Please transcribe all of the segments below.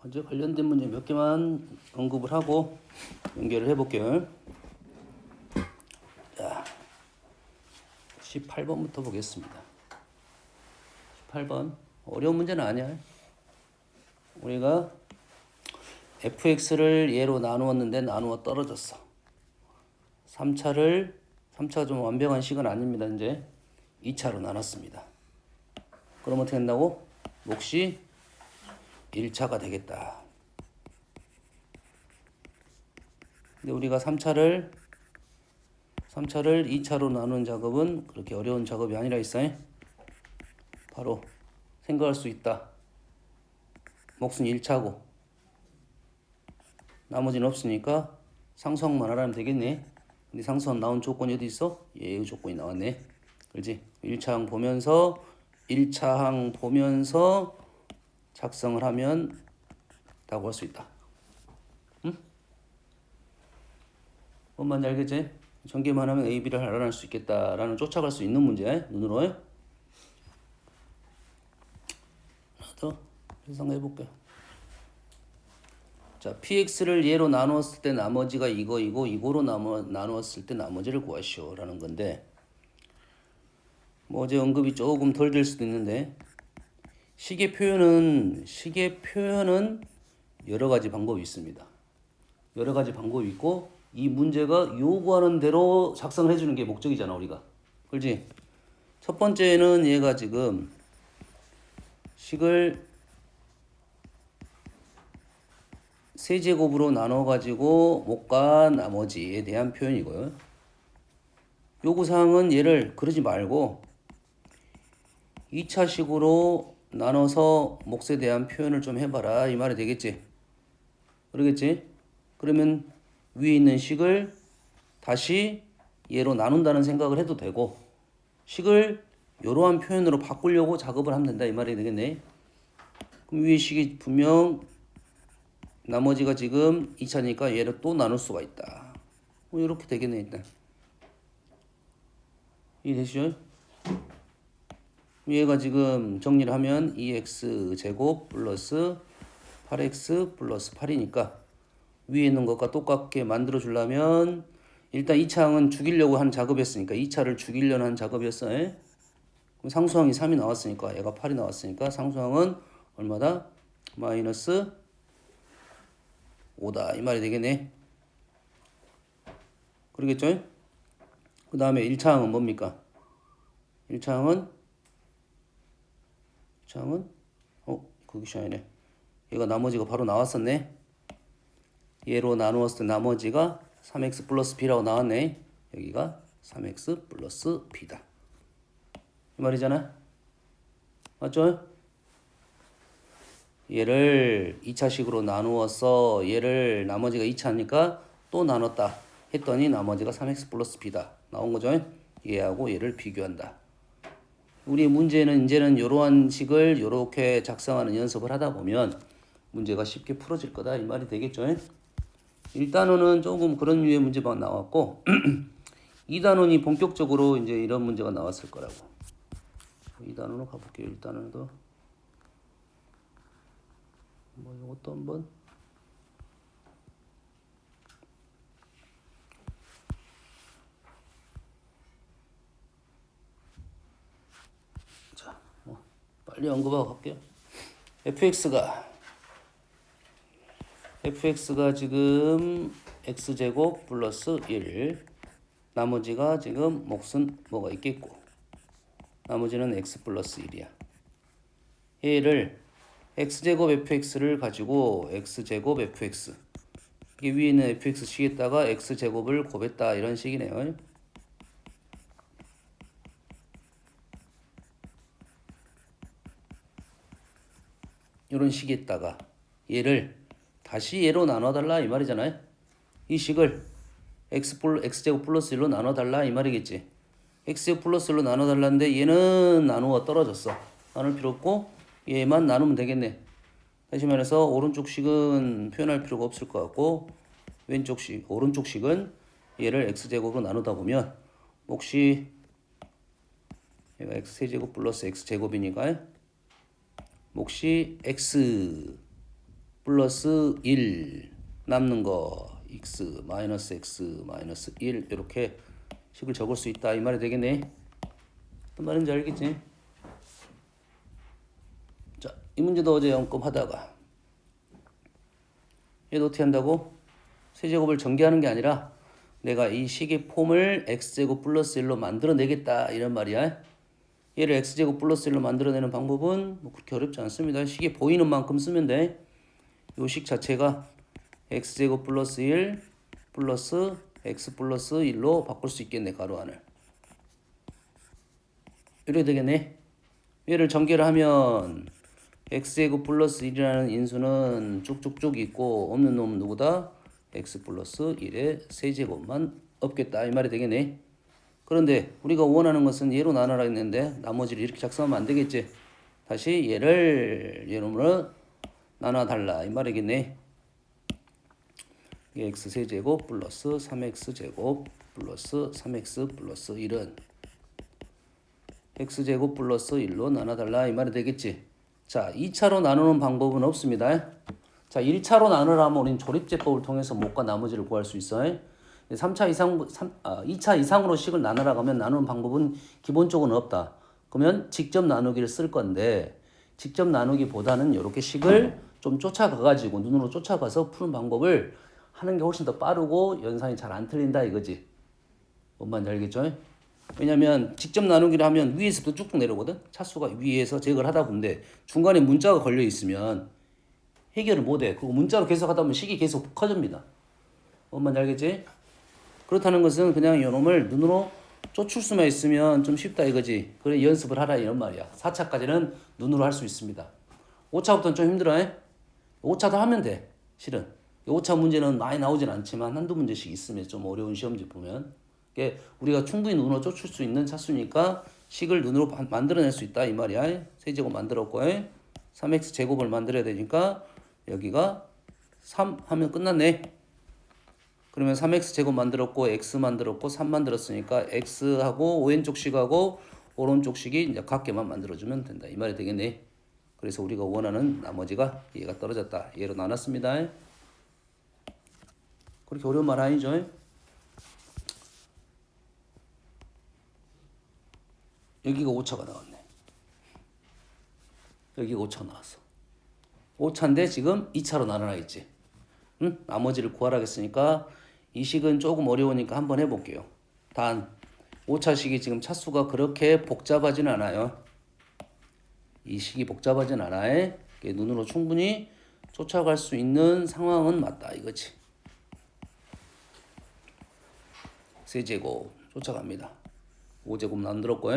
어제 관련된 문제 몇 개만 언급을 하고 연결을 해볼게요. 자, 18번부터 보겠습니다. 18번 어려운 문제는 아니야. 우리가 fx를 얘로 나누었는데 나누어 떨어졌어. 3차가 좀 완벽한 식은 아닙니다. 이제 2차로 나눴습니다. 그럼 어떻게 한다고? 몫이 1차가 되겠다. 근데 우리가 3차를 2차로 나눈 작업은 그렇게 어려운 작업이 아니라 있어요. 바로 생각할 수 있다. 몫은 1차고 나머지는 없으니까 상수항만 하라면 되겠네. 근데 상수항 나온 조건이 어디 있어? 이 조건이 나왔네. 그렇지? 1차항 보면서 작성을 하면 다고 할 수 있다. 응? 뭔 말인지 알겠지? 전개만 하면 A, B를 알아낼 수 있겠다라는 쫓아갈 수 있는 문제. 눈으로 하나 더 생각해볼게요. 자, PX를 얘로 나누었을 때 나머지가 이거이고 이거로 나누었을 때 나머지를 구하시오 라는 건데, 뭐 어제 언급이 조금 덜 될 수도 있는데, 식의 표현은 여러 가지 방법이 있습니다. 여러 가지 방법이 있고 이 문제가 요구하는 대로 작성을 해주는 게 목적이잖아 우리가. 그렇지? 첫 번째는 얘가 지금 식을 세제곱으로 나눠가지고 못과 나머지에 대한 표현이고요. 요구사항은 얘를 그러지 말고 2차식으로 나눠서 몫에 대한 표현을 좀 해봐라 이 말이 되겠지? 그러겠지? 그러면 위에 있는 식을 다시 얘로 나눈다는 생각을 해도 되고, 식을 이러한 표현으로 바꾸려고 작업을 하면 된다 이 말이 되겠네. 그럼 위에 식이 분명 나머지가 지금 2차니까 얘를 또 나눌 수가 있다. 뭐 이렇게 되겠네 일단. 이해되시죠? 얘가 지금 정리를 하면 2x 제곱 플러스 8x 플러스 8이니까 위에 있는 것과 똑같게 만들어 주려면 일단 2차항은 죽이려고 한 작업이었으니까 2차를 죽이려는 한 작업이었어. 그럼 상수항이 3이 나왔으니까 얘가 8이 나왔으니까 상수항은 얼마다? 마이너스 5다 이 말이 되겠네. 그러겠죠? 그 다음에 1차항은 뭡니까? 1차항은 그것이 아니네. 얘가 나머지가 바로 나왔었네. 얘로 나누었을 때 나머지가 3x 플러스 b라고 나왔네. 여기가 3x 플러스 b다. 이 말이잖아. 맞죠? 얘를 2차식으로 나누어서 얘를 나머지가 2차니까 또 나눴다 했더니 나머지가 3x 플러스 b다. 나온 거죠? 얘하고 얘를 비교한다. 우리 문제는 이제는 이러한 식을 이렇게 작성하는 연습을 하다 보면 문제가 쉽게 풀어질 거다 이 말이 되겠죠? 1단원은 조금 그런 류의 문제만 나왔고 2단원이 본격적으로 이제 이런 문제가 나왔을 거라고. 2단원으로 가볼게요. 1단원도 뭐 이것도 한번 자, 빨리 언급하고 갈게요. fx가 지금 x제곱 플러스 1, 나머지가 지금 몫은 뭐가 있겠고 나머지는 x 플러스 1이야. 얘를 x제곱 fx를 가지고 x제곱 fx, 이게 위에 있는 fx식에다가 x제곱을 곱했다 이런 식이네요. 이런 식에다가 얘를 다시 얘로 나눠달라 이 말이잖아요. 이 식을 x제곱 플러스 1로 나눠달라 이 말이겠지. x제곱 플러스 1로 나눠달라는데 얘는 나누어 떨어졌어. 나눌 필요 없고 얘만 나누면 되겠네. 다시 말해서 오른쪽 식은 표현할 필요가 없을 것 같고 오른쪽 식은 얘를 x제곱으로 나누다 보면 몫이 얘가 x세제곱 플러스 x제곱이니까 몫이 x 플러스 1 남는 거 x 마이너스 x 마이너스 1 이렇게 식을 적을 수 있다 이 말이 되겠네. 어떤 말인지 알겠지? 자, 이 문제도 어제 연금 하다가 얘도 어떻게 한다고? 세제곱을 전개하는 게 아니라 내가 이 식의 폼을 x제곱 플러스 1로 만들어내겠다 이런 말이야. 얘를 x제곱 플러스 1로 만들어내는 방법은 뭐 그렇게 어렵지 않습니다. 식이 보이는 만큼 쓰면 돼. 요 식 자체가 x제곱 플러스 1 플러스 x 플러스 1로 바꿀 수 있겠네. 가로 안을. 이래야 되겠네. 얘를 전개를 하면 x제곱 플러스 1이라는 인수는 쭉쭉쭉 있고 없는 놈은 누구다? x 플러스 1의 세제곱만 없겠다 이 말이 되겠네. 그런데 우리가 원하는 것은 얘로 나눠라 했는데 나머지를 이렇게 작성하면 안 되겠지. 다시 얘를 얘놈으로 나눠달라 이 말이겠네. x 세제곱 플러스 3x 제곱 플러스 3x 플러스 1은 x제곱 플러스 1로 나눠달라 이 말이 되겠지. 자, 2차로 나누는 방법은 없습니다. 자, 1차로 나누려면 우린 조립제법을 통해서 못과 나머지를 구할 수 있어. 2차 이상으로 식을 나누라고 하면 나누는 방법은 기본적으로 없다. 그러면 직접 나누기를 쓸 건데 직접 나누기보다는 이렇게 식을 좀 쫓아가가지고 눈으로 쫓아가서 푸는 방법을 하는 게 훨씬 더 빠르고 연산이 잘 안 틀린다 이거지. 뭔 말인지 알겠죠? 왜냐면 직접 나누기를 하면 위에서도 쭉쭉 내려오거든. 차수가 위에서 제거를 하다 보는데 중간에 문자가 걸려 있으면 해결을 못해. 그리고 문자로 계속 하다 보면 식이 계속 커집니다. 뭔 말인지 알겠지? 그렇다는 것은 그냥 이놈을 눈으로 쫓을 수만 있으면 좀 쉽다 이거지. 그래 연습을 하라 이런 말이야. 4차까지는 눈으로 할 수 있습니다. 5차부터는 좀 힘들어. 5차도 하면 돼. 실은. 5차 문제는 많이 나오진 않지만 한두 문제씩 있으면 좀 어려운 시험지 보면 우리가 충분히 눈으로 쫓을 수 있는 차수니까 식을 눈으로 만들어낼 수 있다 이 말이야. 세제곱 만들었고 3x 제곱을 만들어야 되니까 여기가 3 하면 끝났네. 그러면 3x 제곱 만들었고 x 만들었고 3 만들었으니까 x하고 왼쪽 식하고 오른쪽 식이 이제 같게만 만들어주면 된다 이 말이 되겠네. 그래서 우리가 원하는 나머지가 얘가 떨어졌다. 얘로 나눴습니다. 그렇게 어려운 말 아니죠? 여기가 5차가 나왔네. 여기가 5차 나왔어. 5차인데 지금 2차로 나눠야겠지. 응? 나머지를 구하라 했으니까 이 식은 조금 어려우니까 한번 해볼게요. 단 5차식이 지금 차수가 그렇게 복잡하진 않아요. 이 식이 복잡하진 않아요. 눈으로 충분히 쫓아갈 수 있는 상황은 맞다 이거지. 세제곱 쫓아갑니다. 5제곱 만들었고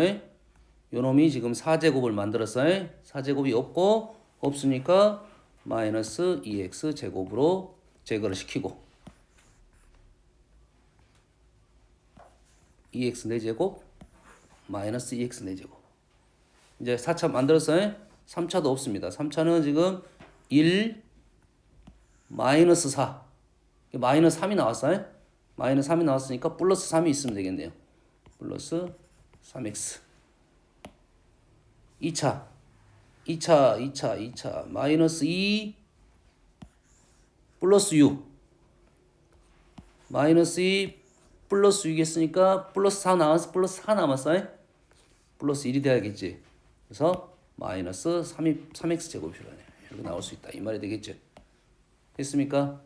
요놈이 지금 4제곱을 만들었어요. 4제곱이 없으니까 마이너스 2x 제곱으로 제거를 시키고 2x 4제곱 마이너스 2x 4제곱 이제 4차 만들었어요. 3차도 없습니다. 3차는 지금 1 마이너스 4 마이너스 3이 나왔어요. 마이너스 3이 나왔으니까 플러스 3이 있으면 되겠네요. 플러스 3x 2차 마이너스 2 플러스 6 마이너스 2 플러스 6 했으니까 플러스 4 남았어요. 플러스 1이 돼야겠지. 그래서 마이너스 3x 제곱이 필요하네. 이렇게 나올 수 있다 이 말이 되겠죠. 됐습니까?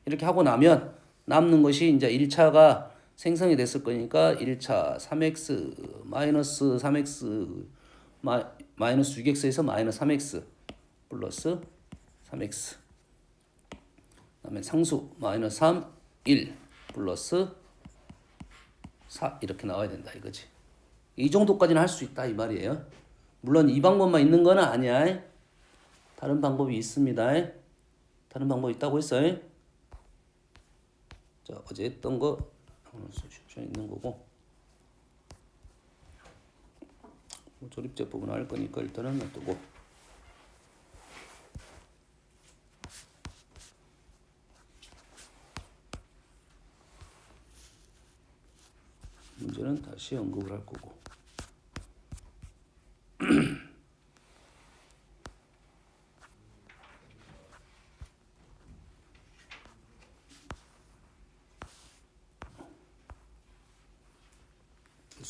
이렇게 하고 나면 남는 것이 이제 1차가 생성이 됐을 거니까 1차 3x 마이너스 3x 마이너스 6x에서 마이너스 3x 플러스 3x 그다음에 상수 마이너스 3 1 플러스 4 이렇게 나와야 된다 이거지. 이 정도까지는 할 수 있다 이 말이에요. 물론 이 방법만 있는 건 아니야. 다른 방법이 있습니다. 다른 방법이 있다고 했어요. 자, 어제 했던 거 솔루션 있는 거고 조립제법은 할 거니까 일단은 놔두고 문제는 다시 언급을 할 거고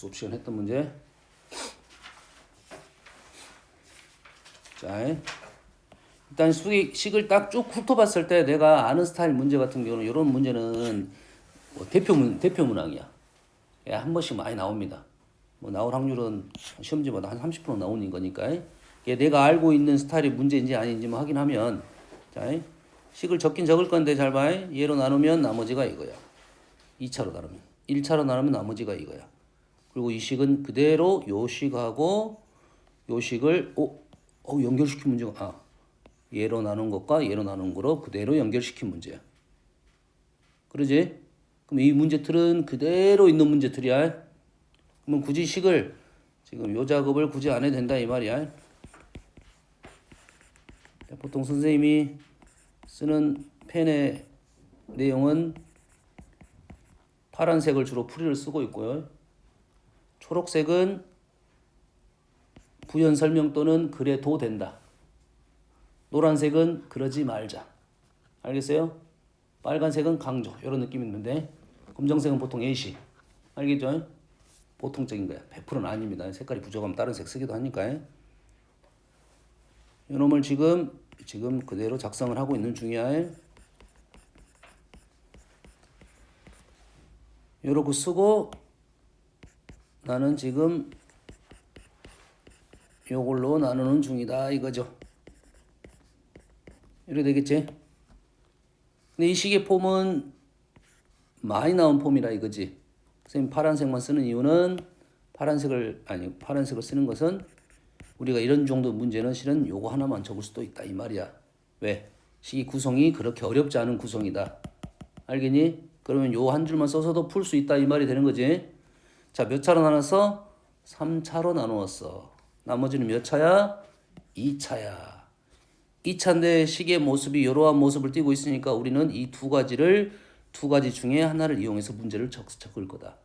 수업 시간 했던 문제. 자, 일단 식을 딱 쭉 훑어봤을 때 내가 아는 스타일 문제 같은 경우는 이런 문제는 뭐 대표 문항이야. 예, 한 번씩 많이 나옵니다. 뭐 나올 확률은 시험지마다 한 30% 나오는 거니까. 이게 내가 알고 있는 스타일의 문제인지 아닌지 뭐 확인하면, 자, 식을 적긴 적을 건데 잘 봐. 얘로 나누면 나머지가 이거야. 2차로 나누면. 1차로 나누면 나머지가 이거야. 그리고 이 식은 그대로 요 식하고 요 식을 연결시킨 문제가 얘로 나눈 것과 얘로 나눈 거로 그대로 연결시킨 문제야. 그러지? 그럼 이 문제틀은 그대로 있는 문제틀이야. 그러면 굳이 식을 지금 요 작업을 굳이 안 해도 된다 이 말이야. 보통 선생님이 쓰는 펜의 내용은 파란색을 주로 풀이를 쓰고 있고요. 초록색은 부연 설명 또는 그래도 된다. 노란색은 그러지 말자. 알겠어요? 빨간색은 강조. 이런 느낌이 있는데 검정색은 보통 예시. 알겠죠? 보통적인 거야. 100%는 아닙니다. 색깔이 부족하면 다른 색 쓰기도 하니까. 이놈을 지금 그대로 작성을 하고 있는 중이야. 요렇게 쓰고 나는 지금 요걸로 나누는 중이다 이거죠. 이렇게 되겠지? 근데 이 식의 폼은 많이 나온 폼이라 이거지. 선생님 파란색만 쓰는 이유는 파란색을 쓰는 것은 우리가 이런 정도 문제는 실은 요거 하나만 적을 수도 있다 이 말이야. 왜? 식의 구성이 그렇게 어렵지 않은 구성이다. 알겠니? 그러면 요 한 줄만 써서도 풀 수 있다 이 말이 되는 거지. 자, 몇 차로 나눴어? 3차로 나누었어. 나머지는 몇 차야? 2차야. 2차인데 식의 모습이 이러한 모습을 띠고 있으니까 우리는 이 두 가지 중에 하나를 이용해서 문제를 적을 거다.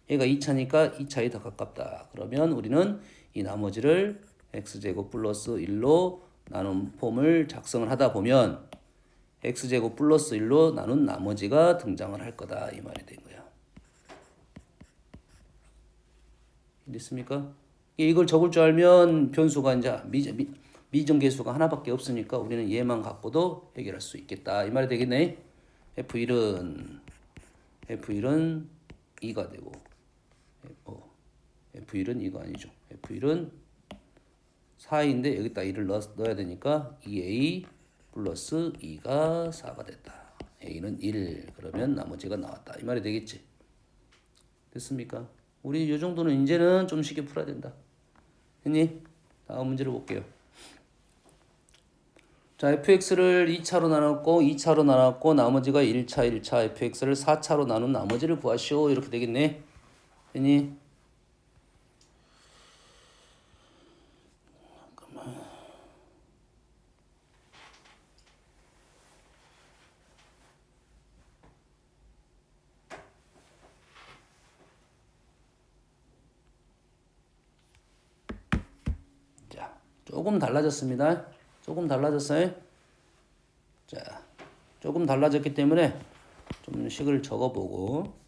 얘가 2차니까 2차에 더 가깝다. 그러면 우리는 이 나머지를 x제곱 플러스 1로 나눈 폼을 작성을 하다 보면 x제곱 플러스 1로 나눈 나머지가 등장을 할 거다. 이 말이 된 거야. 됐습니까? 이걸 적을 줄 알면 변수가 이제 미정계수가 하나밖에 없으니까 우리는 얘만 갖고도 해결할 수 있겠다. 이 말이 되겠네. F1은 2가 되고 F1은 2가 아니죠. F1은 4인데 여기다 2를 넣어야 되니까 2A 플러스 2가 4가 됐다. A는 1 그러면 나머지가 나왔다. 이 말이 되겠지. 됐습니까? 우리 이 정도는 이제는 좀 쉽게 풀어야 된다. 했니? 다음 문제를 볼게요. 자, fx를 2차로 나눴고 나머지가 1차 fx를 4차로 나눈 나머지를 구하시오. 이렇게 되겠네. 됐니? 자, 조금 달라졌습니다. 조금 달라졌어요. 자, 조금 달라졌기 때문에 좀 식을 적어보고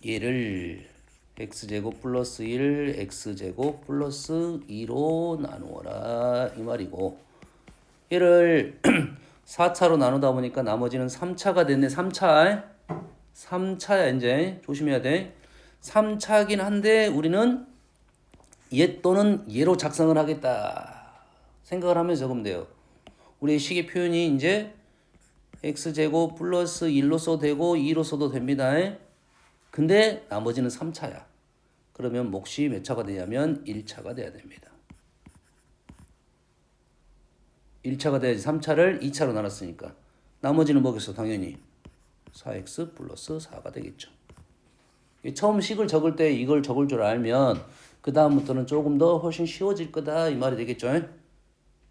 얘를 x제곱 플러스 1 x제곱 플러스 2로 나누어라 이 말이고 얘를 4차로 나누다 보니까 나머지는 3차가 됐네. 3차야 이제 조심해야 돼. 3차긴 한데 우리는 얘 또는 얘로 작성을 하겠다 생각을 하면서 적으면 돼요. 우리의 식의 표현이 이제 x제곱 플러스 1로 써도 되고 2로 써도 됩니다. 근데 나머지는 3차야. 그러면 몫이 몇 차가 되냐면 1차가 돼야 됩니다. 1차가 돼야지 3차를 2차로 나눴으니까. 나머지는 뭐겠어? 당연히 4x 플러스 4가 되겠죠. 처음 식을 적을 때 이걸 적을 줄 알면 그 다음부터는 조금 더 훨씬 쉬워질 거다 이 말이 되겠죠.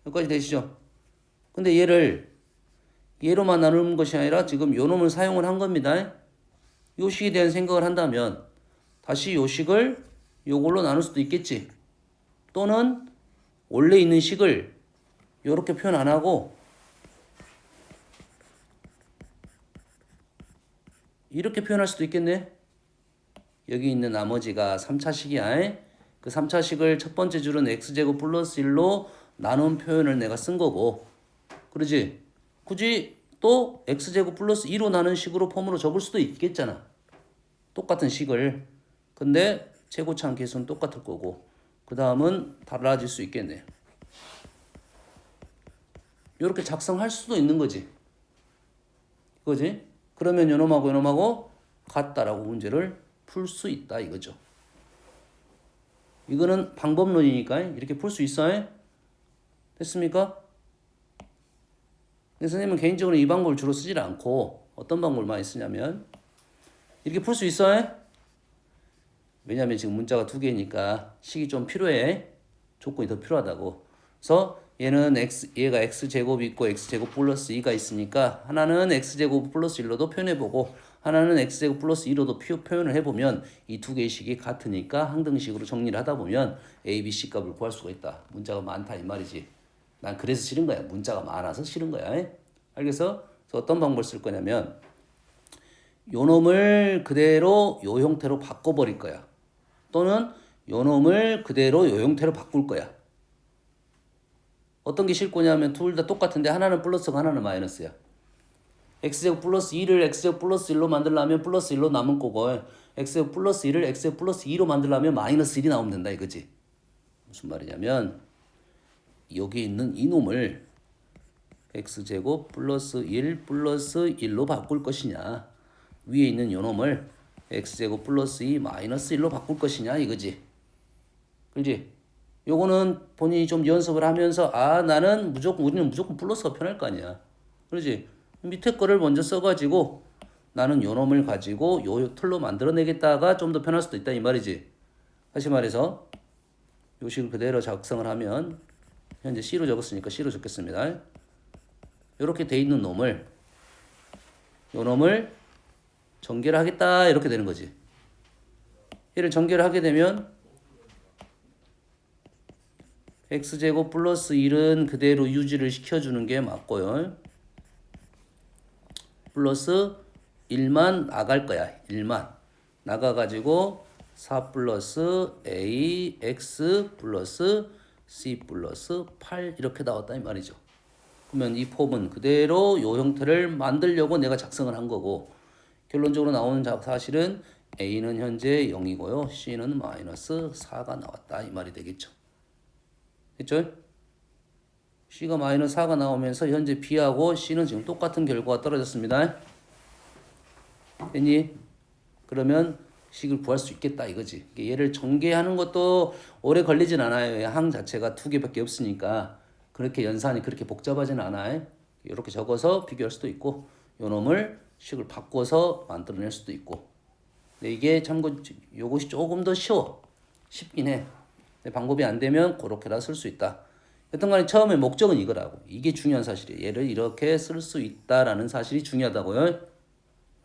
여기까지 되시죠? 근데 얘를 얘로만 나누는 것이 아니라 지금 요 놈을 사용을 한 겁니다. 요 식에 대한 생각을 한다면 다시 요 식을 요걸로 나눌 수도 있겠지. 또는 원래 있는 식을 요렇게 표현 안 하고 이렇게 표현할 수도 있겠네. 여기 있는 나머지가 3차식이야. 그 3차식을 첫 번째 줄은 x제곱 플러스 1로 나눈 표현을 내가 쓴 거고, 그러지? 굳이 또 x제곱 플러스 2로 나눈 식으로 폼으로 적을 수도 있겠잖아. 똑같은 식을. 근데 최고차항 계수는 똑같을 거고, 그 다음은 달라질 수 있겠네. 이렇게 작성할 수도 있는 거지. 그거지? 그러면 요놈하고 요놈하고 같다라고 문제를 풀 수 있다 이거죠. 이거는 방법론이니까 이렇게 풀 수 있어요? 됐습니까? 근데 선생님은 개인적으로 이 방법을 주로 쓰질 않고 어떤 방법을 많이 쓰냐면 이렇게 풀 수 있어요? 왜냐면 지금 문자가 두 개니까 식이 좀 필요해. 조건이 더 필요하다고. 그래서 얘가 x제곱이 있고 x제곱 플러스 2가 있으니까 하나는 x제곱 플러스 1로도 표현해보고 하나는 x제곱 플러스 2로도 표현을 해보면 이 두 개의 식이 같으니까 항등식으로 정리를 하다 보면 a, b, c 값을 구할 수가 있다. 문자가 많다 이 말이지. 난 그래서 싫은 거야. 문자가 많아서 싫은 거야. 알겠어? 그래서 어떤 방법을 쓸 거냐면 요 놈을 그대로 요 형태로 바꿔버릴 거야. 또는 요 놈을 그대로 요 형태로 바꿀 거야. 어떤 게 실 거냐면 둘 다 똑같은데 하나는 플러스고 하나는 마이너스야. x제곱 플러스 2를 x제곱 플러스 1로 만들려면 플러스 1로 남은 거고 x제곱 플러스 2를 x제곱 플러스 2로 만들려면 마이너스 1이 나오면 된다 이거지. 무슨 말이냐면 여기 있는 이 놈을 x제곱 플러스 1 플러스 1로 바꿀 것이냐 위에 있는 요 놈을 x제곱 플러스 2 마이너스 1로 바꿀 것이냐 이거지. 그렇지? 요거는 본인이 좀 연습을 하면서 우리는 무조건 플러스가 편할 거 아니야. 그렇지? 밑에 거를 먼저 써가지고 나는 요 놈을 가지고 요 틀로 만들어내겠다가 좀 더 편할 수도 있다 이 말이지. 다시 말해서 요 식을 그대로 작성을 하면 현재 C로 적었으니까 C로 적겠습니다. 요렇게 돼 있는 놈을 요 놈을 전개를 하겠다 이렇게 되는 거지. 얘를 전개를 하게 되면 x제곱 플러스 1은 그대로 유지를 시켜주는 게 맞고요. 플러스 1만 나갈 거야. 1만 나가가지고 4 플러스 a x 플러스 c 플러스 8 이렇게 나왔다 이 말이죠. 그러면 이 폼은 그대로 요 형태를 만들려고 내가 작성을 한 거고 결론적으로 나오는 사실은 a는 현재 0이고요. c는 마이너스 4가 나왔다 이 말이 되겠죠. 됐죠? C가 마이너스 4가 나오면서 현재 B하고 C는 지금 똑같은 결과가 떨어졌습니다. 됐니? 그러면 식을 구할 수 있겠다 이거지. 얘를 전개하는 것도 오래 걸리진 않아요. 항 자체가 두 개밖에 없으니까 그렇게 연산이 그렇게 복잡하진 않아요. 이렇게 적어서 비교할 수도 있고 요 놈을 식을 바꿔서 만들어낼 수도 있고. 근데 이게 참고 요것이 조금 더 쉽긴 해. 방법이 안 되면 그렇게다 쓸 수 있다. 여튼 간에 처음에 목적은 이거라고. 이게 중요한 사실이에요. 얘를 이렇게 쓸 수 있다라는 사실이 중요하다고요.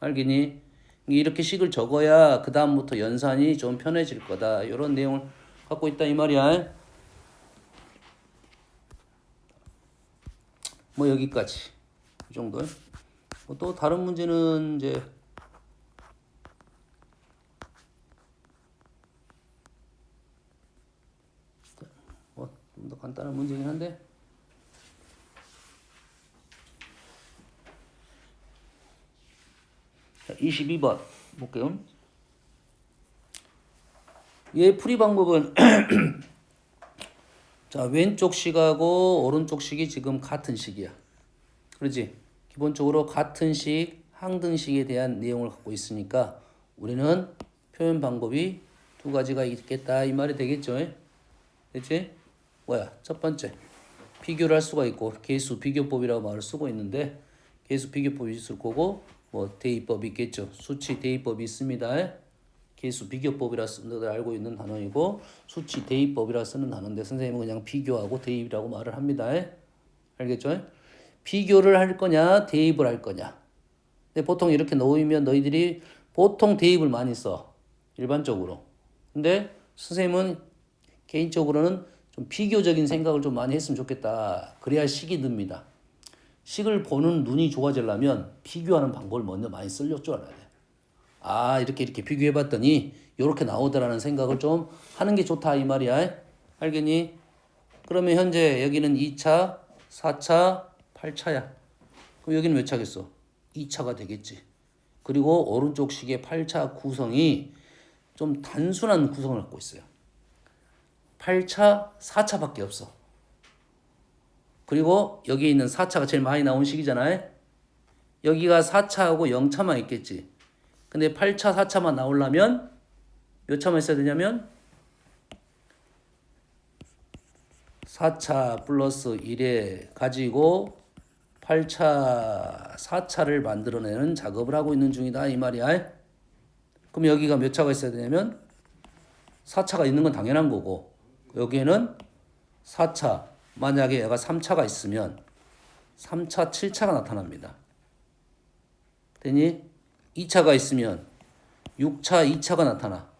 알겠니? 이렇게 식을 적어야 그 다음부터 연산이 좀 편해질 거다. 이런 내용을 갖고 있다 이 말이야. 뭐 여기까지 이 정도. 또 다른 문제는 이제 좀 더 간단한 문제긴 한데 자, 22번 볼게요. 얘 풀이 방법은 자 왼쪽 식하고 오른쪽 식이 지금 같은 식이야. 그렇지? 기본적으로 같은 식, 항등식에 대한 내용을 갖고 있으니까 우리는 표현 방법이 두 가지가 있겠다 이 말이 되겠죠? 됐지? 뭐야? 첫 번째 비교를 할 수가 있고 계수 비교법이라고 말을 쓰고 있는데 계수 비교법이 있을 거고 뭐 대입법이 있겠죠. 수치 대입법이 있습니다. 계수 비교법이라 너들 알고 있는 단어이고 수치 대입법이라 쓰는 단어인데 선생님은 그냥 비교하고 대입이라고 말을 합니다. 알겠죠? 비교를 할 거냐, 대입을 할 거냐. 근데 보통 이렇게 놓으면 너희들이 보통 대입을 많이 써. 일반적으로. 근데 선생님은 개인적으로는 좀 비교적인 생각을 좀 많이 했으면 좋겠다. 그래야 식이 듭니다. 식을 보는 눈이 좋아지려면 비교하는 방법을 먼저 많이 쓸 줄 알아야 돼. 아, 이렇게 비교해봤더니 이렇게 나오더라는 생각을 좀 하는 게 좋다 이 말이야. 알겠니? 그러면 현재 여기는 2차, 4차, 8차야. 그럼 여기는 몇 차겠어? 2차가 되겠지. 그리고 오른쪽 식의 8차 구성이 좀 단순한 구성을 갖고 있어요. 8차, 4차밖에 없어. 그리고 여기 있는 4차가 제일 많이 나온 식이잖아요. 여기가 4차하고 0차만 있겠지. 근데 8차, 4차만 나오려면 몇 차만 있어야 되냐면 4차 플러스 1에 가지고 8차, 4차를 만들어내는 작업을 하고 있는 중이다 이 말이야. 그럼 여기가 몇 차가 있어야 되냐면 4차가 있는 건 당연한 거고 여기에는 4차, 만약에 얘가 3차가 있으면 3차, 7차가 나타납니다. 되니? 2차가 있으면 6차, 2차가 나타나.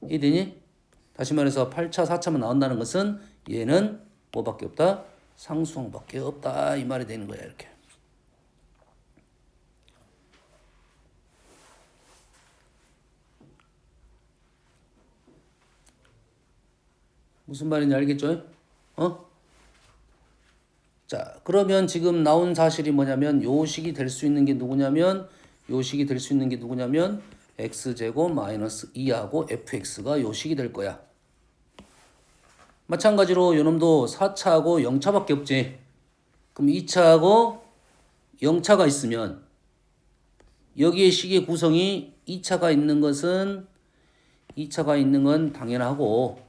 이해되니? 다시 말해서 8차, 4차만 나온다는 것은 얘는 뭐밖에 없다? 상수항밖에 없다 이 말이 되는 거야. 이렇게. 무슨 말인지 알겠죠? 자, 그러면 지금 나온 사실이 뭐냐면 요 식이 될 수 있는 게 누구냐면 요 식이 될 수 있는 게 누구냐면 x제곱 마이너스 2하고 fx가 요 식이 될 거야. 마찬가지로 요놈도 4차하고 0차밖에 없지. 그럼 2차하고 0차가 있으면 여기에 식의 구성이 2차가 있는 것은 2차가 있는 건 당연하고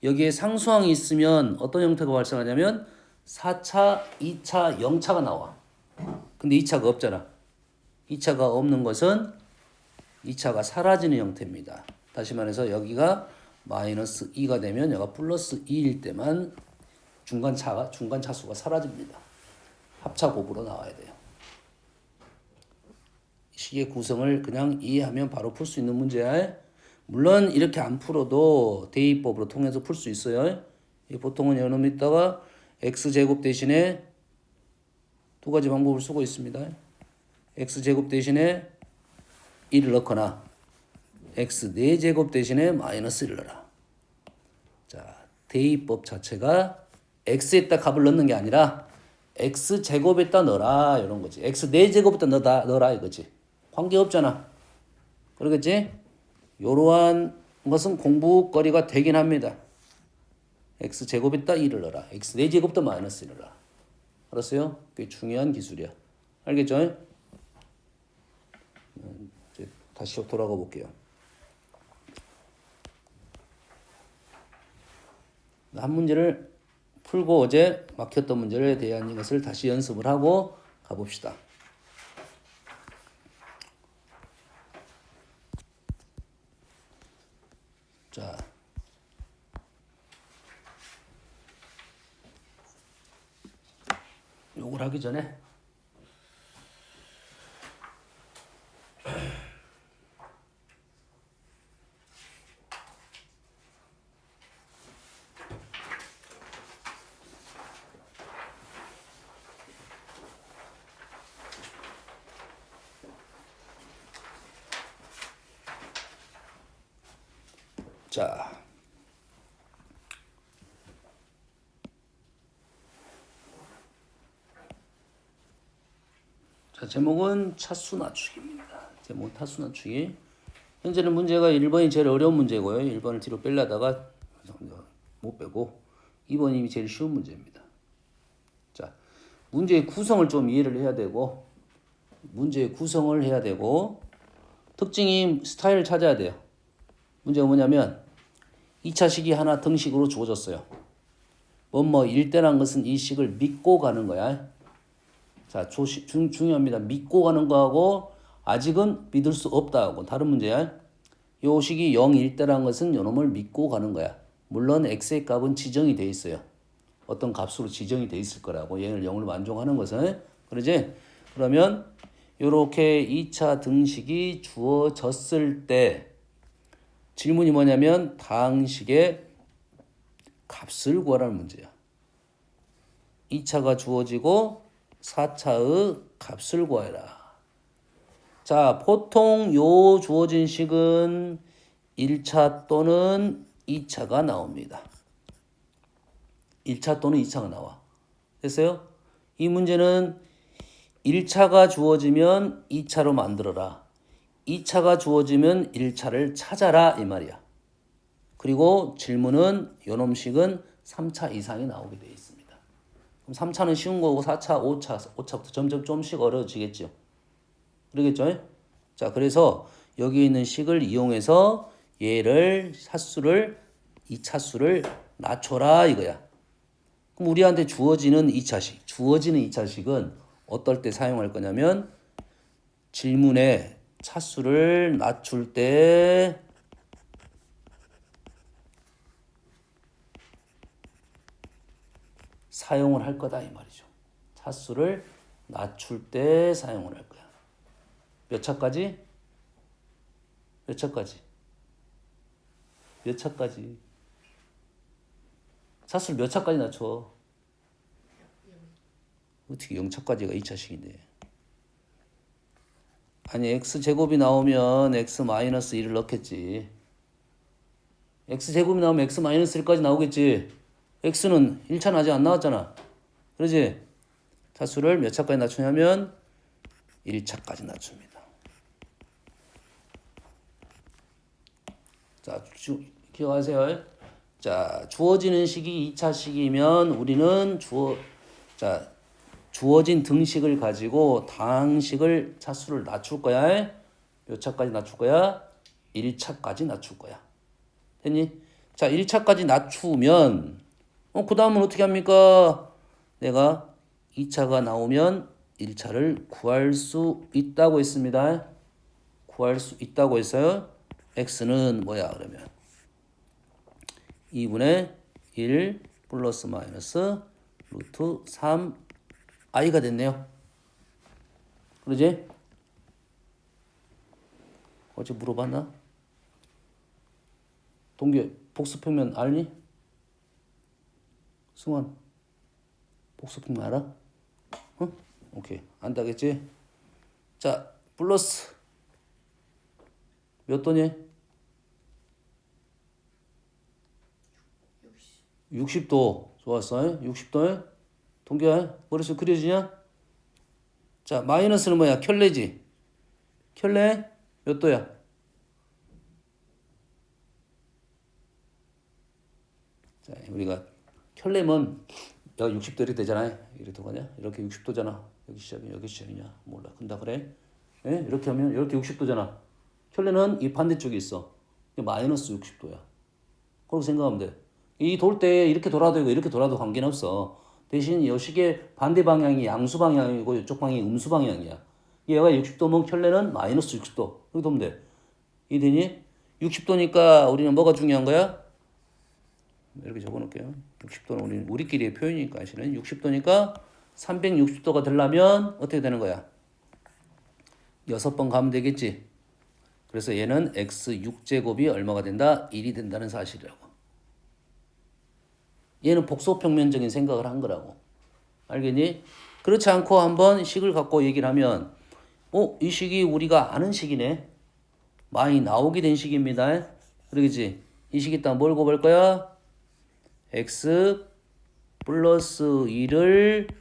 여기에 상수항이 있으면 어떤 형태가 발생하냐면 4차, 2차, 0차가 나와. 근데 2차가 없잖아. 2차가 없는 것은 2차가 사라지는 형태입니다. 다시 말해서 여기가 마이너스 2가 되면 여기가 플러스 2일 때만 중간 차수가 사라집니다. 합차 곱으로 나와야 돼요. 식의 구성을 그냥 이해하면 바로 풀 수 있는 문제야. 물론 이렇게 안 풀어도 대입법으로 통해서 풀 수 있어요. 보통은 여놈 있다가 x제곱 대신에 두 가지 방법을 쓰고 있습니다. x제곱 대신에 1을 넣거나 x 4제곱 대신에 마이너스 1을 넣어라. 자, 대입법 자체가 x에다 값을 넣는 게 아니라 x제곱에다 넣어라 이런 거지. x 4제곱에다 넣어라 이거지. 관계없잖아. 그러겠지? 요러한 것은 공부거리가 되긴 합니다. x제곱에다 1을 넣어라. x 4제곱에다 마이너스 1을 넣어라. 알았어요? 꽤 중요한 기술이야. 알겠죠? 이제 다시 돌아가 볼게요. 한 문제를 풀고 어제 막혔던 문제에 대한 것을 다시 연습을 하고 가봅시다. 자, 요걸 하기 전에 자, 제목은 차수 낮추기입니다. 제목 차수 낮추기. 현재는 문제가 1번이 제일 어려운 문제고요. 1번을 뒤로 빼려다가 못 빼고 2번이 제일 쉬운 문제입니다. 자, 문제의 구성을 좀 이해를 해야 되고 문제의 구성을 해야 되고 특징이 스타일을 찾아야 돼요. 문제가 뭐냐면 2차 식이 하나 등식으로 주어졌어요. 뭐뭐 일대란 것은 이 식을 믿고 가는 거야. 자, 중요합니다. 믿고 가는 거하고 아직은 믿을 수 없다하고 다른 문제야. 요 식이 0일 때란 것은 요놈을 믿고 가는 거야. 물론 x의 값은 지정이 돼 있어요. 어떤 값으로 지정이 돼 있을 거라고. 얘를 0을 만족하는 것은. 그러지? 그러면 요렇게 2차 등식이 주어졌을 때 질문이 뭐냐면 다항식의 값을 구하라는 문제야. 2차가 주어지고 4차의 값을 구하라. 자, 보통 요 주어진 식은 1차 또는 2차가 나옵니다. 1차 또는 2차가 나와. 됐어요? 이 문제는 1차가 주어지면 2차로 만들어라. 2차가 주어지면 1차를 찾아라 이 말이야. 그리고 질문은 요놈식은 3차 이상이 나오게 되어 있습니다. 그럼 3차는 쉬운 거고 4차, 5차부터 점점 좀씩 어려워지겠죠. 그러겠죠? 자, 그래서 여기 있는 식을 이용해서 얘를 이 차수를 낮춰라 이거야. 그럼 우리한테 주어지는 2차식은 어떨 때 사용할 거냐면 질문에 차수를 낮출 때 사용을 할 거다 이 말이죠. 차수를 낮출 때 사용을 할 거야. 몇 차까지? 몇 차까지? 몇 차까지? 차수를 몇 차까지 낮춰? 어떻게 0차까지가 2차식인데? 아니 x제곱이 나오면 x-1을 넣겠지. x제곱이 나오면 x-1까지 나오겠지. x는 1차는 아직 안 나왔잖아. 그러지? 차수를 몇 차까지 낮추냐면 1차까지 낮춥니다. 자, 기억하세요. 자, 주어지는 식이 2차식이면 우리는 주어진 등식을 가지고 다항식을 차수를 낮출 거야. 몇 차까지 낮출 거야? 1차까지 낮출 거야. 됐니? 자, 1차까지 낮추면 그 다음은 어떻게 합니까? 내가 2차가 나오면 1차를 구할 수 있다고 했습니다. 구할 수 있다고 했어요. x는 뭐야 그러면 2분의 1 플러스 마이너스 루트 3i가 됐네요. 그러지? 어제 물어봤나? 동규 복수평면 알니? 승환 복수평면 알아? 어? 오케이 안다겠지? 자 플러스 몇 도니? 60도. 좋았어. 60도. 동규야, 머릿속 그려지냐? 자, 마이너스는 뭐야? 켤레지. 켤레 몇 도야? 자, 우리가 켤레면 여기 60도 이렇게 되잖아요. 이렇게 도가냐? 이렇게 60도잖아. 여기 시작이냐? 여기 시작이냐? 몰라. 근다 그래? 예? 이렇게 하면 이렇게 60도잖아. 켤레는 이 반대쪽에 있어. 마이너스 60도야. 그렇게 생각하면 돼. 이 돌 때 이렇게 돌아도 되고 이렇게 돌아도 관계는 없어. 대신 이 식의 반대 방향이 양수 방향이고 이쪽 방향이 음수 방향이야. 얘가 60도면 켤레는 마이너스 60도. 이렇게 보면 돼. 이해되니? 60도니까 우리는 뭐가 중요한 거야? 이렇게 적어놓을게요. 60도는 우리끼리의 표현이니까 실은 60도니까 360도가 되려면 어떻게 되는 거야? 6번 가면 되겠지. 그래서 얘는 x6제곱이 얼마가 된다? 1이 된다는 사실이라고. 얘는 복소평면적인 생각을 한 거라고. 알겠니? 그렇지 않고 한번 식을 갖고 얘기를 하면 이 식이 우리가 아는 식이네. 많이 나오게 된 식입니다. 그러겠지? 이 식 있다 뭘 곱할 거야? x 플러스 1을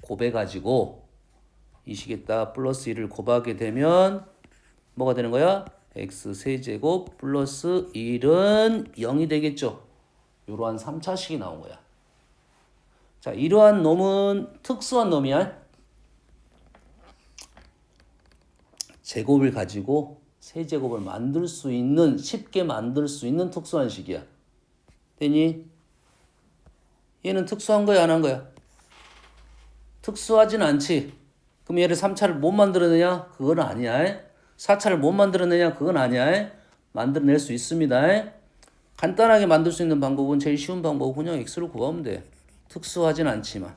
곱해가지고 이 식에다 플러스 1을 곱하게 되면 뭐가 되는 거야? x 세제곱 플러스 1은 0이 되겠죠. 이러한 3차식이 나온 거야. 자, 이러한 놈은 특수한 놈이야. 제곱을 가지고 세제곱을 만들 수 있는, 쉽게 만들 수 있는 특수한 식이야. 되니? 얘는 특수한 거야, 안 한 거야? 특수하진 않지. 그럼 얘를 3차를 못 만들어내냐? 그건 아니야. 4차를 못 만들어내냐? 그건 아니야. 만들어낼 수 있습니다. 간단하게 만들 수 있는 방법은 제일 쉬운 방법은 그냥 x를 구하면 돼. 특수하진 않지만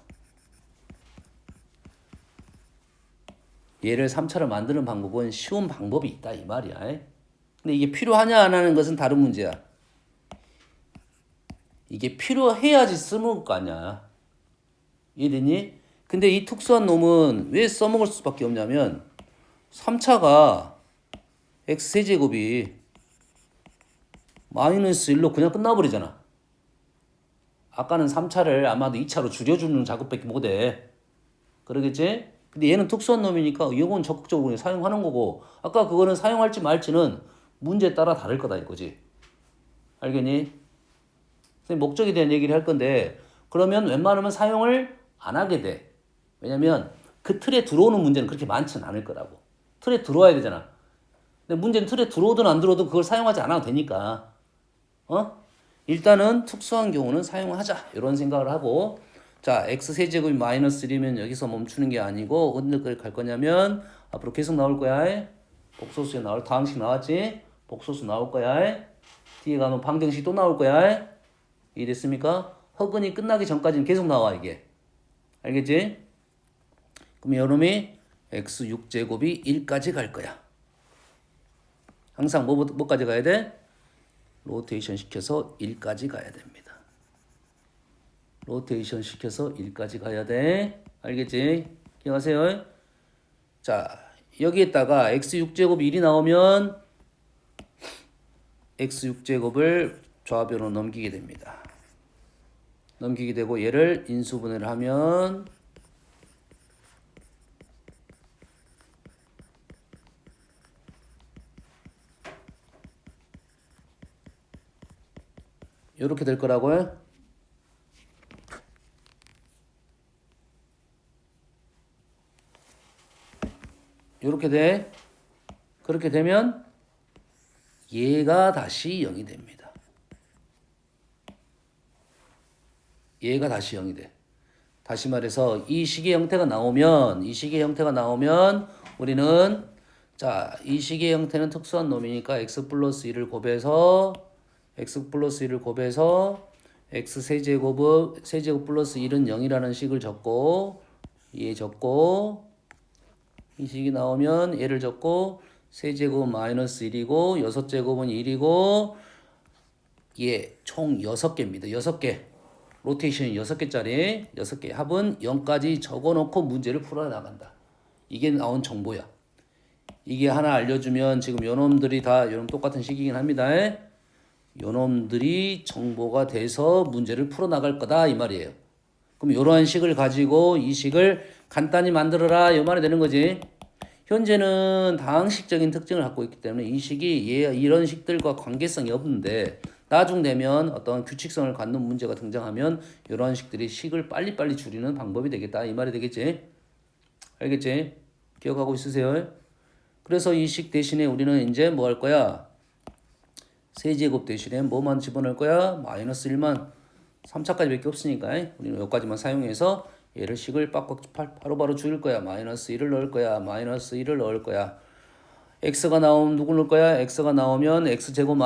얘를 3차를 만드는 방법은 쉬운 방법이 있다 이 말이야. 근데 이게 필요하냐 안 하는 것은 다른 문제야. 이게 필요해야지 써먹을 거 아니야. 이해되니? 근데 이 특수한 놈은 왜 써먹을 수밖에 없냐면 3차가 x세제곱이 마이너스 1로 그냥 끝나버리잖아. 아까는 3차를 아마도 2차로 줄여주는 작업밖에 못해. 그러겠지? 근데 얘는 특수한 놈이니까 이건 적극적으로 그냥 사용하는 거고 아까 그거는 사용할지 말지는 문제에 따라 다를 거다 이거지. 알겠니? 선생님 목적에 대한 얘기를 할 건데 그러면 웬만하면 사용을 안 하게 돼. 왜냐면 그 틀에 들어오는 문제는 그렇게 많지는 않을 거라고. 틀에 들어와야 되잖아. 근데 문제는 틀에 들어오든 안 들어오든 그걸 사용하지 않아도 되니까. 일단은 특수한 경우는 사용하자 이런 생각을 하고 자 x세제곱이 마이너스 1이면 여기서 멈추는 게 아니고 어디까지 갈 거냐면 앞으로 계속 나올 거야. 복소수에 나올 다항식 나왔지? 복소수 나올 거야. 뒤에 가면 방정식 또 나올 거야. 이해됐습니까? 허근이 끝나기 전까지는 계속 나와 이게. 알겠지? 그럼 여놈이 x6제곱이 1까지 갈 거야. 항상 뭐까지 가야 돼? 로테이션 시켜서 1까지 가야 됩니다. 로테이션 시켜서 1까지 가야 돼. 알겠지? 기억하세요? 자, 여기에다가 x6제곱 1이 나오면 x6제곱을 좌변으로 넘기게 됩니다. 넘기게 되고 얘를 인수분해를 하면 이렇게 될 거라고요. 이렇게 돼. 그렇게 되면 얘가 다시 0이 됩니다. 얘가 다시 0이 돼. 다시 말해서 이 식의 형태가 나오면 우리는 자, 이 식의 형태는 특수한 놈이니까 x 플러스 1을 곱해서 x 세제곱 플러스 1은 0이라는 식을 적고 얘 적고 이 식이 나오면 얘를 적고 세제곱 마이너스 1이고 6제곱은 1이고 얘 총 6개입니다. 6개. 로테이션 6개짜리 6개 합은 0까지 적어놓고 문제를 풀어나간다. 이게 나온 정보야. 이게 하나 알려주면 지금 요놈들이 다 요놈 똑같은 식이긴 합니다. 요놈들이 정보가 돼서 문제를 풀어나갈 거다 이 말이에요. 그럼 요러한 식을 가지고 이 식을 간단히 만들어라 이 말이 되는 거지. 현재는 다항식적인 특징을 갖고 있기 때문에 이 식이 이런 식들과 관계성이 없는데 나중 되면 어떤 규칙성을 갖는 문제가 등장하면 이런 식들이 식을 빨리빨리 줄이는 방법이 되겠다 이 말이 되겠지. 알겠지? 기억하고 있으세요? 그래서 이 식 대신에 우리는 이제 뭐 할 거야? 세제곱 대신에 뭐만 집어넣을 거야? 마이너스 1만 3차까지밖에 없으니까 우리는 여기까지만 사용해서 얘를 식을 바로바로 줄일 거야. 마이너스 1을 넣을 거야. 마이너스 1을 넣을 거야. x가 나오면 누구 넣을 거야? x가 나오면 x제곱이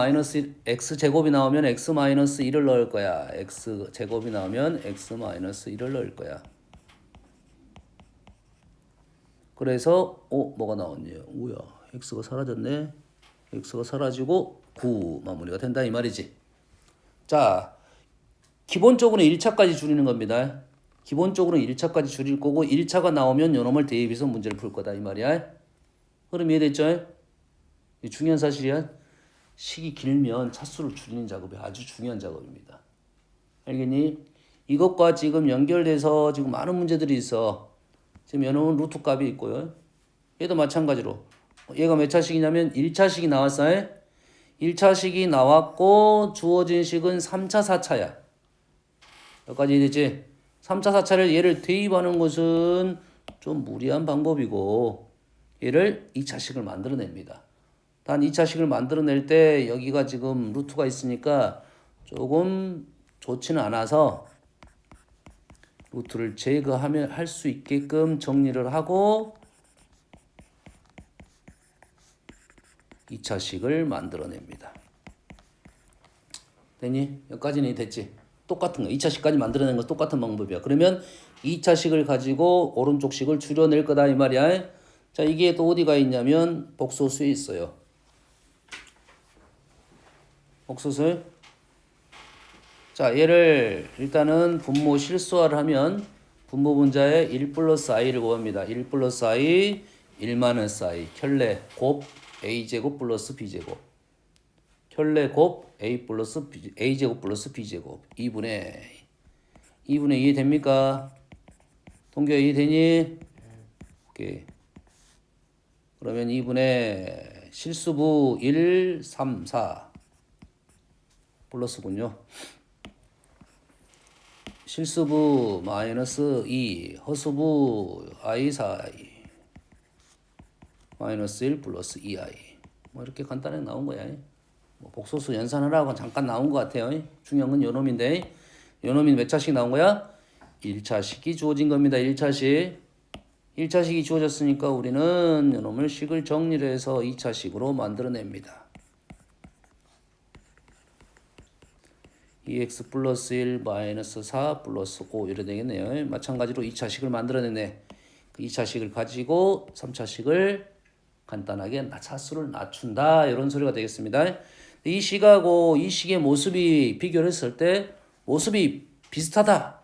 나오면 x 마이너스 1을 넣을 거야. x제곱이 나오면 x 마이너스 1을 넣을 거야. 그래서 뭐가 나왔냐? 뭐야? x가 사라졌네. x가 사라지고 9 마무리가 된다 이 말이지. 자, 기본적으로 1차까지 줄이는 겁니다. 기본적으로 1차까지 줄일 거고 1차가 나오면 요놈을 대입해서 문제를 풀 거다 이 말이야. 흐름 이해됐죠? 이 중요한 사실이야. 식이 길면 차수를 줄이는 작업이 아주 중요한 작업입니다. 알겠니? 이것과 지금 연결돼서 지금 많은 문제들이 있어. 지금 요놈은 루트 값이 있고요. 얘도 마찬가지로 얘가 몇 차식이냐면 1차식이 나왔어요. 1차식이 나왔고 주어진 식은 3차, 4차야. 여기까지 이해됐지? 3차, 4차를 얘를 대입하는 것은 좀 무리한 방법이고 얘를 2차식을 만들어냅니다. 단 2차식을 만들어낼 때 여기가 지금 루트가 있으니까 조금 좋지는 않아서 루트를 제거하면 할 수 있게끔 정리를 하고 2차식을 만들어냅니다. 됐니? 여기까지는 됐지? 똑같은 거. 2차식까지 만들어낸 거 똑같은 방법이야. 그러면 2차식을 가지고 오른쪽 식을 줄여낼 거다 이 말이야. 자, 이게 또 어디가 있냐면 복소수에 있어요. 복소수. 자, 얘를 일단은 분모 실수화를 하면 분모 분자에 1 플러스 i를 구합니다. 1 플러스 i, 1 마이너스 i, 켤레 곱 a제곱 플러스 b제곱. 켤레 곱 a제곱 플러스 b제곱 2분의 2 됩니까? 동규야 이해되니? 오케이. 그러면 2분의 실수부 1, 3, 4 플러스군요. 실수부 마이너스 2, 허수부 i 4i 마이너스 1 플러스 2i 뭐 이렇게 간단하게 나온 거야. 뭐 복소수 연산하라고 잠깐 나온 것 같아요. 중요한 건 요놈인데 요놈이 몇 차씩 나온 거야? 1차식이 주어진 겁니다. 1차식이 주어졌으니까 우리는 요놈을 식을 정리를 해서 2차식으로 만들어냅니다. 2x 플러스 1 마이너스 4 플러스 5 이래 되겠네요. 마찬가지로 2차식을 만들어내네. 그 2차식을 가지고 3차식을 간단하게 차수를 낮춘다 이런 소리가 되겠습니다. 이 식하고 이 식의 모습이 비교를 했을 때 모습이 비슷하다.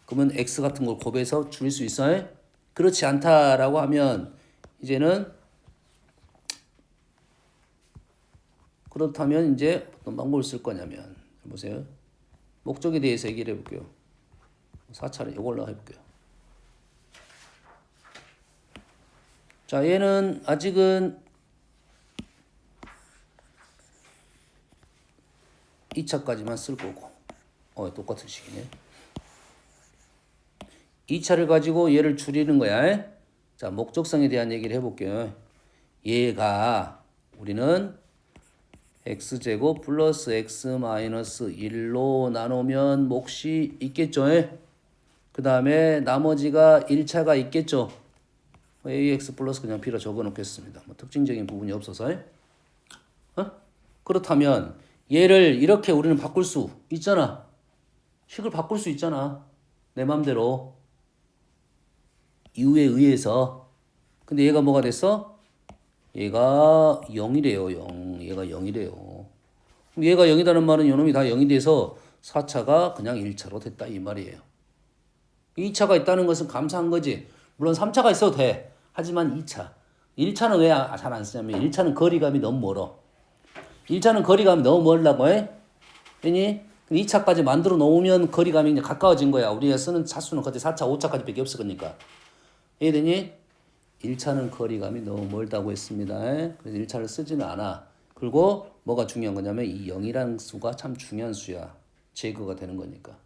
그러면 x 같은 걸 곱해서 줄일 수 있어요? 그렇지 않다라고 하면 이제는 그렇다면 이제 어떤 방법을 쓸 거냐면 보세요. 목적에 대해서 얘기를 해볼게요. 4차례 이걸로 해볼게요. 자, 얘는 아직은 2차까지만 쓸 거고 똑같은 식이네. 2차를 가지고 얘를 줄이는 거야. 자, 목적성에 대한 얘기를 해볼게요. 얘가 우리는 x제곱 플러스 x 마이너스 1로 나누면 몫이 있겠죠. 그 다음에 나머지가 1차가 있겠죠. ax 플러스 그냥 b로 적어 놓겠습니다. 뭐 특징적인 부분이 없어서. 그렇다면 얘를 이렇게 우리는 바꿀 수 있잖아. 식을 바꿀 수 있잖아. 내 맘대로. 이유에 의해서. 근데 얘가 뭐가 됐어? 얘가 0이래요. 0. 얘가 0이래요. 얘가 0이라는 말은 요놈이 다 0이 돼서 4차가 그냥 1차로 됐다 이 말이에요. 2차가 있다는 것은 감사한 거지. 물론 3차가 있어도 돼. 하지만 2차. 1차는 왜 잘 안 쓰냐면 1차는 거리감이 너무 멀어. 1차는 거리감이 너무 멀다고 해. 되니? 2차까지 만들어 놓으면 거리감이 이제 가까워진 거야. 우리가 쓰는 차수는 그때 4차, 5차까지 밖에 없을 거니까. 이해되니? 1차는 거리감이 너무 멀다고 했습니다. 그래서 1차를 쓰지는 않아. 그리고 뭐가 중요한 거냐면 이 0이라는 수가 참 중요한 수야. 제거가 되는 거니까.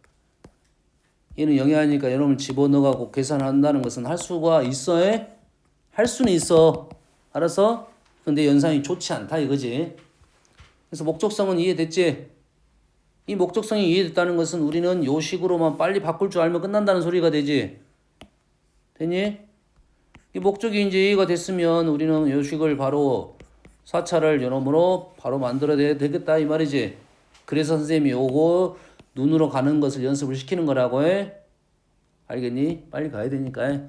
얘는 0이 아니니까 여러분 집어넣어가고 계산한다는 것은 할 수가 있어. 할 수는 있어. 알았어? 근데 연산이 좋지 않다 이거지. 그래서 목적성은 이해됐지? 이 목적성이 이해됐다는 것은 우리는 요 식으로만 빨리 바꿀 줄 알면 끝난다는 소리가 되지. 됐니? 이 목적이 이제 이해가 됐으면 우리는 요 식을 바로 4차를 요놈으로 바로 만들어야 되겠다 이 말이지. 그래서 선생님이 요거 눈으로 가는 것을 연습을 시키는 거라고 해. 알겠니? 빨리 가야 되니까.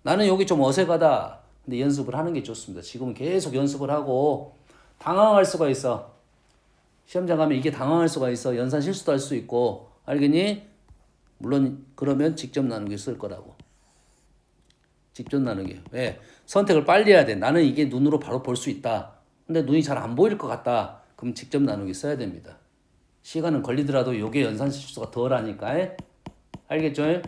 나는 여기 좀 어색하다. 근데 연습을 하는 게 좋습니다. 지금은 계속 연습을 하고 당황할 수가 있어. 시험장 가면 이게 당황할 수가 있어. 연산 실수도 할 수 있고. 알겠니? 물론 그러면 직접 나누기 쓸 거라고. 직접 나누기. 왜? 선택을 빨리 해야 돼. 나는 이게 눈으로 바로 볼 수 있다. 근데 눈이 잘 안 보일 것 같다. 그럼 직접 나누기 써야 됩니다. 시간은 걸리더라도 이게 연산 실수가 덜 하니까. 알겠죠?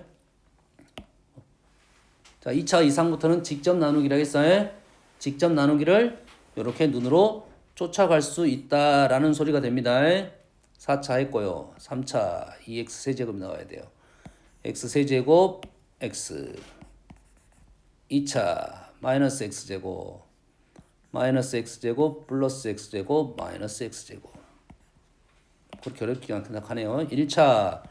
자, 2차 이상부터는 직접 나누기라 했어요. 직접 나누기를 이렇게 눈으로 쫓아갈 수 있다라는 소리가 됩니다. 4차 했고요. 3차 2x 세제곱 나와야 돼요. x 세제곱 x 2차 마이너스 x제곱 마이너스 x제곱 플러스 x제곱 마이너스 x제곱 그렇게 어렵지 않게 생각하네요. 1차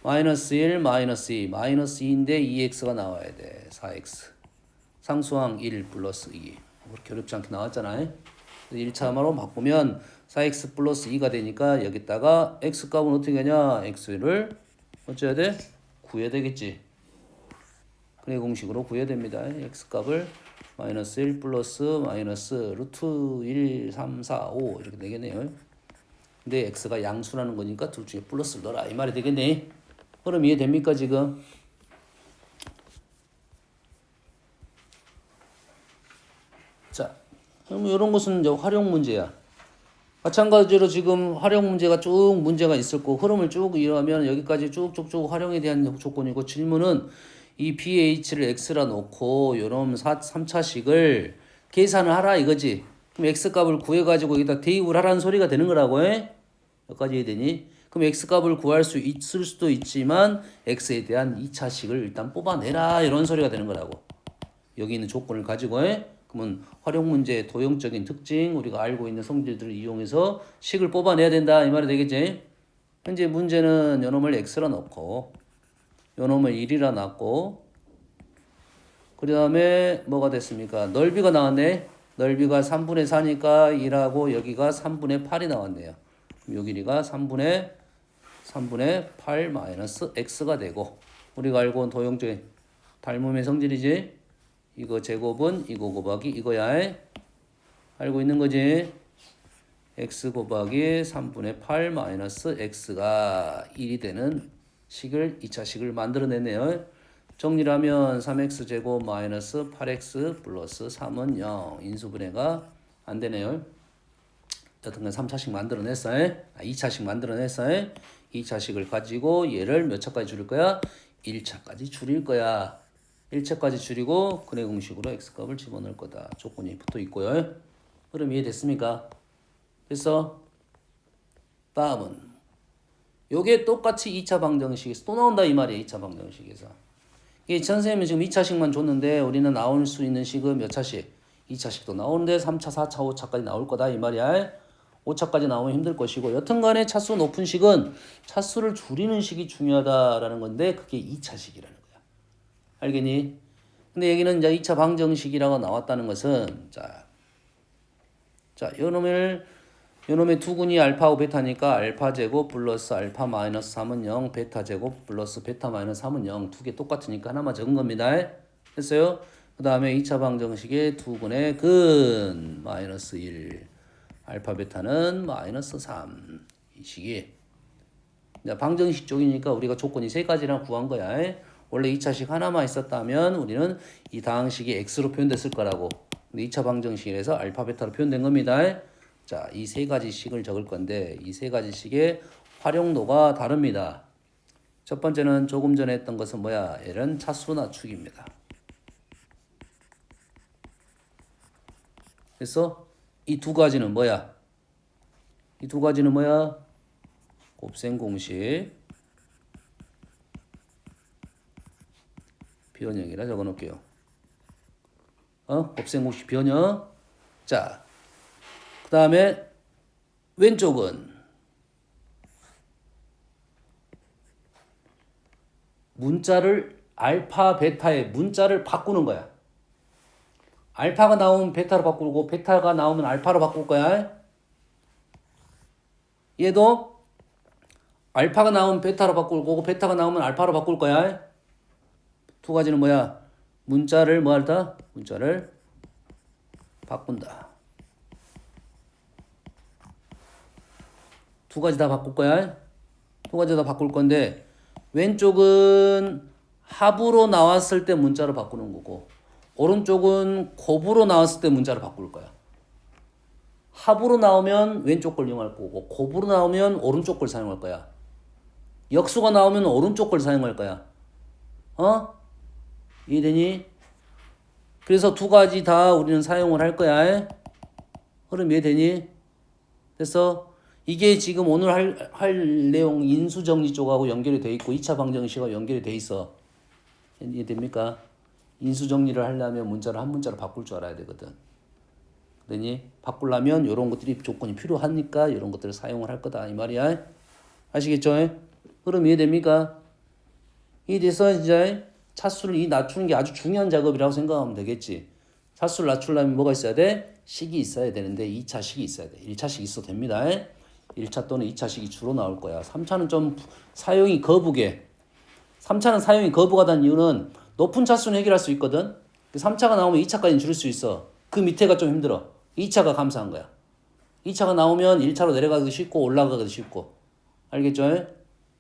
마이너스 1 마이너스 2 마이너스 2인데 2x가 나와야 돼. 4x 상수항 1 플러스 2 그렇게 어렵지 않게 나왔잖아요. 1차로 바꾸면 4x 플러스 2가 되니까 여기다가 x 값은 어떻게 하냐? x를 어째야 돼? 구해야 되겠지. 그래 공식으로 구해야 됩니다. x 값을 마이너스 1 플러스 마이너스 루트 1, 3, 4, 5 이렇게 되겠네요. 근데 x가 양수라는 거니까 둘 중에 플러스를 넣어라 이 말이 되겠네. 그럼 이해됩니까 지금? 자, 그럼 이런 것은 이제 활용 문제야. 마찬가지로 지금 활용 문제가 쭉 문제가 있을 거고 흐름을 쭉 이어가면 여기까지 쭉쭉쭉 활용에 대한 조건이고 질문은 이 BH를 X라 놓고 요런 3차식을 계산을 하라 이거지. 그럼 X값을 구해가지고 여기다 대입을 하라는 소리가 되는 거라고 해. 여기까지 이해되니? 그럼 X값을 구할 수 있을 수도 있지만 X에 대한 2차식을 일단 뽑아내라 이런 소리가 되는 거라고. 여기 있는 조건을 가지고 해. 그러면 활용 문제의 도형적인 특징 우리가 알고 있는 성질들을 이용해서 식을 뽑아내야 된다 이 말이 되겠지. 현재 문제는 요놈을 x라 넣고 요놈을 1이라 놨고 그 다음에 뭐가 됐습니까? 넓이가 나왔네. 넓이가 3분의 4니까 2라고 여기가 3분의 8이 나왔네요. 그럼 요 길이가 3분의 8 마이너스 x가 되고 우리가 알고 온 도형적인 닮음의 성질이지. 이거 제곱은 이거 곱하기 이거야. 알고 있는 거지. x 곱하기 3분의 8 마이너스 x가 1이 되는 식을 2차식을 만들어냈네요. 정리를 하면 3x 제곱 마이너스 8x 플러스 3은 0. 인수분해가 안 되네요. 여튼간 3차식 만들어냈어요. 2차식 만들어냈어요. 2차식을 가지고 얘를 몇 차까지 줄일 거야? 1차까지 줄일 거야. 1차까지 줄이고 근해 공식으로 x값을 집어넣을 거다. 조건이 붙어 있고요. 그럼 이해됐습니까? 그래서 다음은 요게 똑같이 2차 방정식에서 또 나온다 이 말이에요. 2차 방정식에서. 이게 선생님이 지금 2차식만 줬는데 우리는 나올 수 있는 식은 몇 차식? 2차식도 나오는데 3차, 4차, 5차까지 나올 거다 이 말이야. 5차까지 나오면 힘들 것이고 여튼간에 차수 높은 식은 차수를 줄이는 식이 중요하다라는 건데 그게 2차식이라는 거야. 알겠니? 근데 여기는 이제 2차 방정식이라고 나왔다는 것은 자, 요놈의 두근이 알파하고 베타니까 알파 제곱 플러스 알파 마이너스 3은 0, 베타 제곱 플러스 베타 마이너스 3은 0. 두 개 똑같으니까 하나만 적은 겁니다. 됐어요? 그 다음에 2차 방정식의 두근의 근 마이너스 1, 알파 베타는 마이너스 3. 이 식이 방정식 쪽이니까 우리가 조건이 세 가지랑 구한 거야. 원래 2차식 하나만 있었다면 우리는 이 다항식이 x로 표현됐을 거라고. 근데 2차 방정식에서 알파 베타로 표현된 겁니다. 자, 이 세 가지 식을 적을 건데 이 세 가지 식의 활용도가 다릅니다. 첫 번째는 조금 전에 했던 것은 뭐야? 얘는 차수 낮추기입니다. 그래서 이 두 가지는 뭐야? 이 두 가지는 뭐야? 곱셈 공식 변형이라 적어 놓을게요. 곱셈 공식 변형. 자, 그 다음에 왼쪽은 문자를 알파 베타의 문자를 바꾸는 거야. 알파가 나오면 베타로 바꾸고 베타가 나오면 알파로 바꿀 거야. 얘도 알파가 나오면 베타로 바꿀 거고 베타가 나오면 알파로 바꿀 거야. 두 가지는 뭐야? 문자를 뭐 할다? 문자를 바꾼다. 두 가지 다 바꿀 거야. 두 가지 다 바꿀 건데 왼쪽은 합으로 나왔을 때 문자로 바꾸는 거고 오른쪽은 곱으로 나왔을 때 문자로 바꿀 거야. 합으로 나오면 왼쪽 걸 이용할 거고 곱으로 나오면 오른쪽 걸 사용할 거야. 역수가 나오면 오른쪽 걸 사용할 거야. 이해되니? 그래서 두 가지 다 우리는 사용을 할 거야. 흐름 이해되니? 그래서 이게 지금 오늘 할 내용 인수정리 쪽하고 연결이 돼 있고 2차 방정식하고 연결이 돼 있어. 이해됩니까? 인수정리를 하려면 문자를 한 문자로 바꿀 줄 알아야 되거든. 그러니 바꾸려면 이런 것들이 조건이 필요하니까 이런 것들을 사용을 할 거다 이 말이야. 아시겠죠? 흐름 이해됩니까? 이해돼서 이제 차수를 낮추는 게 아주 중요한 작업이라고 생각하면 되겠지. 차수를 낮추려면 뭐가 있어야 돼? 식이 있어야 되는데 2차식이 있어야 돼. 1차식 있어도 됩니다. 1차 또는 2차식이 주로 나올 거야. 3차는 좀 사용이 거부게. 3차는 사용이 거부가다는 이유는 높은 차수는 해결할 수 있거든. 3차가 나오면 2차까지는 줄일 수 있어. 그 밑에가 좀 힘들어. 2차가 감사한 거야. 2차가 나오면 1차로 내려가기도 쉽고 올라가기도 쉽고. 알겠죠?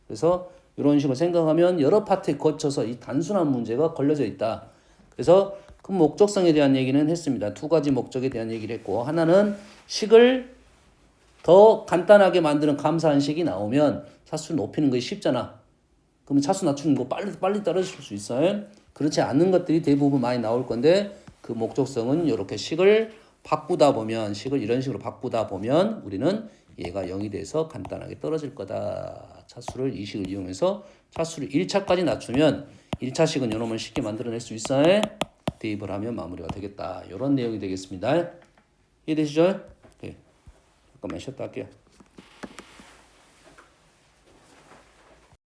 그래서 이런 식으로 생각하면 여러 파트에 거쳐서 이 단순한 문제가 걸려져 있다. 그래서 그 목적성에 대한 얘기는 했습니다. 두 가지 목적에 대한 얘기를 했고, 하나는 식을 더 간단하게 만드는 감사한 식이 나오면 차수를 높이는 것이 쉽잖아. 그러면 차수 낮추는 거 빨리 떨어질 수 있어요. 그렇지 않은 것들이 대부분 많이 나올 건데 그 목적성은 이렇게 식을 바꾸다 보면, 식을 이런 식으로 바꾸다 보면 우리는 얘가 0이 돼서 간단하게 떨어질 거다. 차수를 이 식을 이용해서 차수를 1차까지 낮추면 1차식은 이놈을 쉽게 만들어낼 수 있어요. 대입을 하면 마무리가 되겠다. 이런 내용이 되겠습니다. 이해되시죠? 네. 잠깐만 쉬었다 할게요.